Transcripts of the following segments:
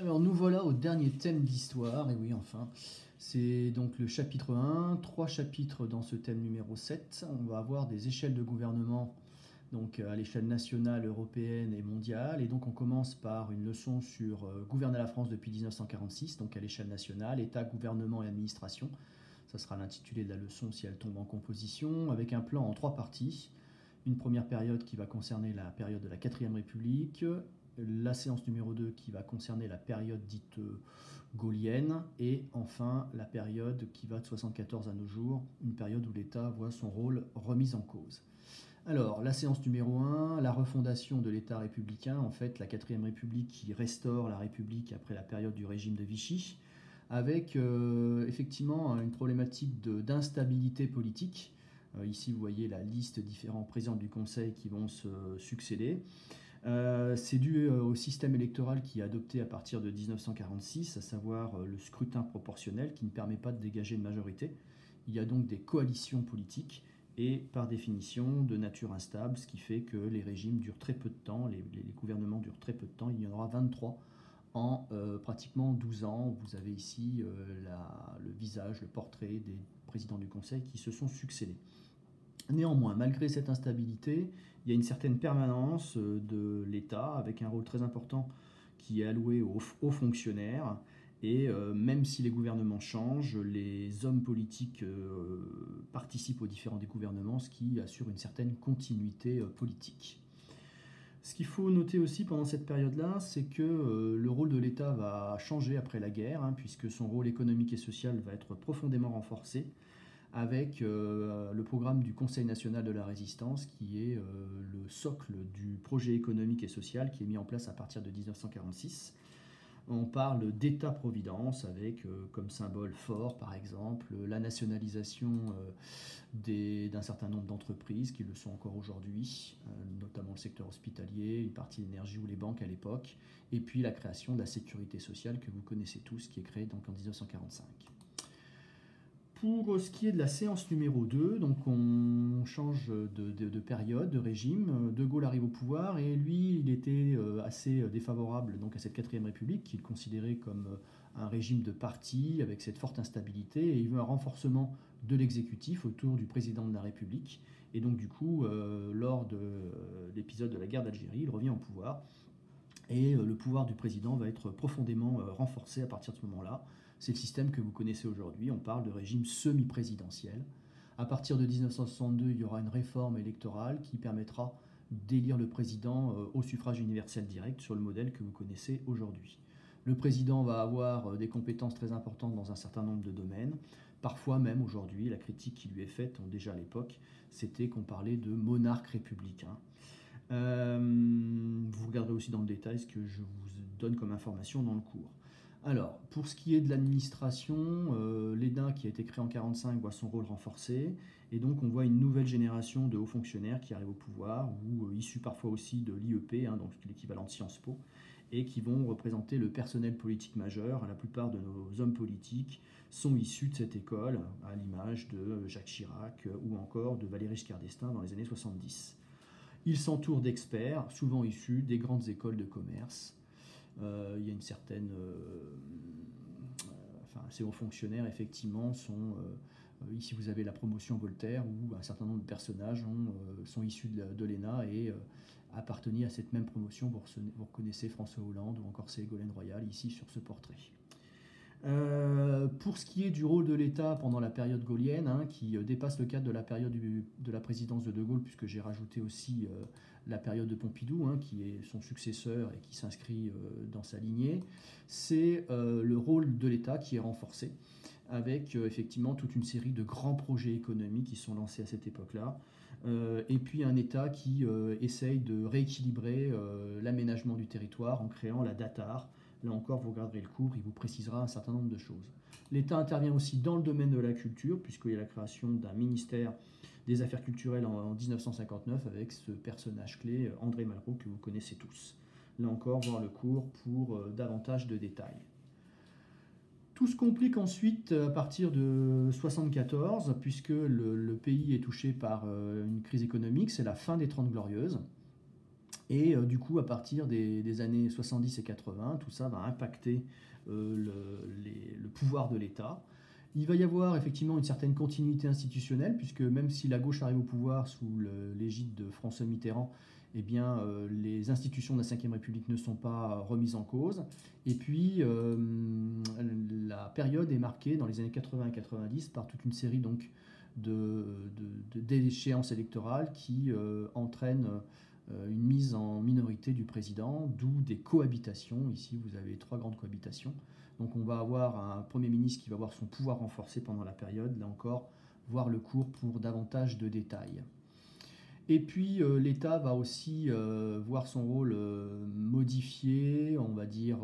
Alors nous voilà au dernier thème d'histoire, et oui enfin, c'est donc le chapitre 1, 3 chapitres dans ce thème numéro 7. On va avoir des échelles de gouvernement donc à l'échelle nationale, européenne et mondiale. Et donc on commence par une leçon sur gouverner la France depuis 1946, donc à l'échelle nationale, État, gouvernement et administration. Ça sera l'intitulé de la leçon si elle tombe en composition, avec un plan en 3 parties. Une première période qui va concerner la période de la 4ème République, la séance numéro 2 qui va concerner la période dite gaulienne, et enfin la période qui va de 74 à nos jours, une période où l'État voit son rôle remis en cause. Alors, la séance numéro 1, la refondation de l'État républicain, en fait la 4ème République qui restaure la République après la période du régime de Vichy, avec effectivement une problématique d'instabilité politique. Ici, vous voyez la liste des différents présidents du Conseil qui vont se succéder. C'est dû au système électoral qui est adopté à partir de 1946, à savoir le scrutin proportionnel qui ne permet pas de dégager une majorité. Il y a donc des coalitions politiques et par définition de nature instable, ce qui fait que les régimes durent très peu de temps, les gouvernements durent très peu de temps. Il y en aura 23 en pratiquement 12 ans. Vous avez ici le visage, le portrait des présidents du Conseil qui se sont succédés. Néanmoins, malgré cette instabilité, il y a une certaine permanence de l'État avec un rôle très important qui est alloué aux fonctionnaires. Et même si les gouvernements changent, les hommes politiques participent aux différents des gouvernements, ce qui assure une certaine continuité politique. Ce qu'il faut noter aussi pendant cette période-là, c'est que le rôle de l'État va changer après la guerre, puisque son rôle économique et social va être profondément renforcé avec le programme du Conseil national de la résistance, qui est le socle du projet économique et social qui est mis en place à partir de 1946. On parle d'État-providence avec comme symbole fort, par exemple, la nationalisation d'un certain nombre d'entreprises qui le sont encore aujourd'hui, notamment le secteur hospitalier, une partie de l'énergie ou les banques à l'époque, et puis la création de la sécurité sociale que vous connaissez tous, qui est créée donc en 1945. Pour ce qui est de la séance numéro 2, donc on change de période, de régime. De Gaulle arrive au pouvoir et lui, il était assez défavorable donc, à cette 4ème République, qu'il considérait comme un régime de parti avec cette forte instabilité, et il veut un renforcement de l'exécutif autour du président de la République. Et donc du coup, lors de l'épisode de la guerre d'Algérie, il revient au pouvoir. Et le pouvoir du président va être profondément renforcé à partir de ce moment-là. C'est le système que vous connaissez aujourd'hui, on parle de régime semi-présidentiel. À partir de 1962, il y aura une réforme électorale qui permettra d'élire le président au suffrage universel direct sur le modèle que vous connaissez aujourd'hui. Le président va avoir des compétences très importantes dans un certain nombre de domaines. Parfois même aujourd'hui, la critique qui lui est faite, déjà à l'époque, c'était qu'on parlait de monarque républicain. Vous regarderez aussi dans le détail ce que je vous donne comme information dans le cours. Alors, pour ce qui est de l'administration, l'EDA qui a été créé en 1945 voit son rôle renforcé, et donc on voit une nouvelle génération de hauts fonctionnaires qui arrivent au pouvoir, ou issus parfois aussi de l'IEP, donc l'équivalent de Sciences Po, et qui vont représenter le personnel politique majeur. La plupart de nos hommes politiques sont issus de cette école, à l'image de Jacques Chirac ou encore de Valéry Giscard d'Estaing dans les années 70. Ils s'entourent d'experts, souvent issus des grandes écoles de commerce. Il y a une certaine... ces hauts fonctionnaires, effectivement, sont... ici, vous avez la promotion Voltaire, où un certain nombre de personnages sont issus de l'ENA et appartenaient à cette même promotion. Vous reconnaissez François Hollande ou encore Ségolène Royal, ici, sur ce portrait. Pour ce qui est du rôle de l'État pendant la période gaulienne, qui dépasse le cadre de la période de la présidence de De Gaulle, puisque j'ai rajouté aussi la période de Pompidou, qui est son successeur et qui s'inscrit dans sa lignée, c'est le rôle de l'État qui est renforcé, avec effectivement toute une série de grands projets économiques qui sont lancés à cette époque-là, et puis un État qui essaye de rééquilibrer l'aménagement du territoire en créant la DATAR. Là encore, vous regarderez le cours, il vous précisera un certain nombre de choses. L'État intervient aussi dans le domaine de la culture, puisqu'il y a la création d'un ministère des Affaires culturelles en 1959 avec ce personnage clé, André Malraux, que vous connaissez tous. Là encore, voir le cours pour davantage de détails. Tout se complique ensuite à partir de 1974, puisque le pays est touché par une crise économique, c'est la fin des 30 Glorieuses. Et du coup, à partir des années 70 et 80, tout ça va impacter le pouvoir de l'État. Il va y avoir effectivement une certaine continuité institutionnelle, puisque même si la gauche arrive au pouvoir sous l'égide de François Mitterrand, eh bien, les institutions de la Ve République ne sont pas remises en cause. Et puis, la période est marquée dans les années 80 et 90 par toute une série donc, d'échéances électorales qui entraînent une mise en minorité du président, d'où des cohabitations. Ici, vous avez 3 grandes cohabitations. Donc on va avoir un Premier ministre qui va avoir son pouvoir renforcé pendant la période, là encore, voir le cours pour davantage de détails. Et puis l'État va aussi voir son rôle modifié, on va dire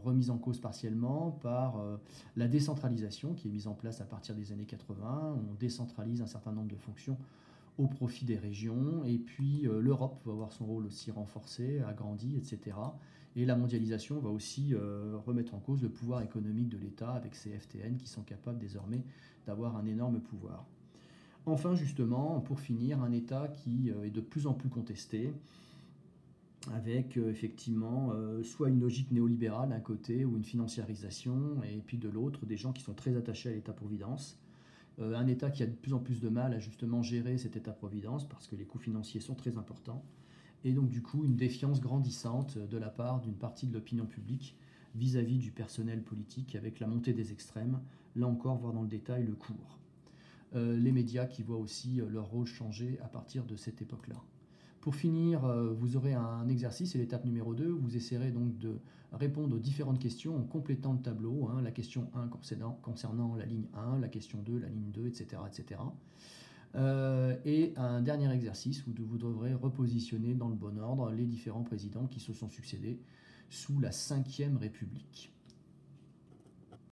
remis en cause partiellement par la décentralisation qui est mise en place à partir des années 80. On décentralise un certain nombre de fonctions au profit des régions. Et puis l'Europe va avoir son rôle aussi renforcé, agrandi, etc. Et la mondialisation va aussi remettre en cause le pouvoir économique de l'État avec ces FTN qui sont capables désormais d'avoir un énorme pouvoir. Enfin, justement, pour finir, un État qui est de plus en plus contesté, avec effectivement soit une logique néolibérale d'un côté ou une financiarisation, et puis de l'autre, des gens qui sont très attachés à l'État-providence. Un État qui a de plus en plus de mal à justement gérer cet État-providence parce que les coûts financiers sont très importants. Et donc du coup, une défiance grandissante de la part d'une partie de l'opinion publique vis-à-vis du personnel politique avec la montée des extrêmes, là encore, voir dans le détail le cours. Les médias qui voient aussi leur rôle changer à partir de cette époque-là. Pour finir, vous aurez un exercice, c'est l'étape numéro 2. Vous essaierez donc de répondre aux différentes questions en complétant le tableau. La question 1 concernant la ligne 1, la question 2, la ligne 2, etc. etc. Et un dernier exercice où vous devrez repositionner dans le bon ordre les différents présidents qui se sont succédés sous la Ve République.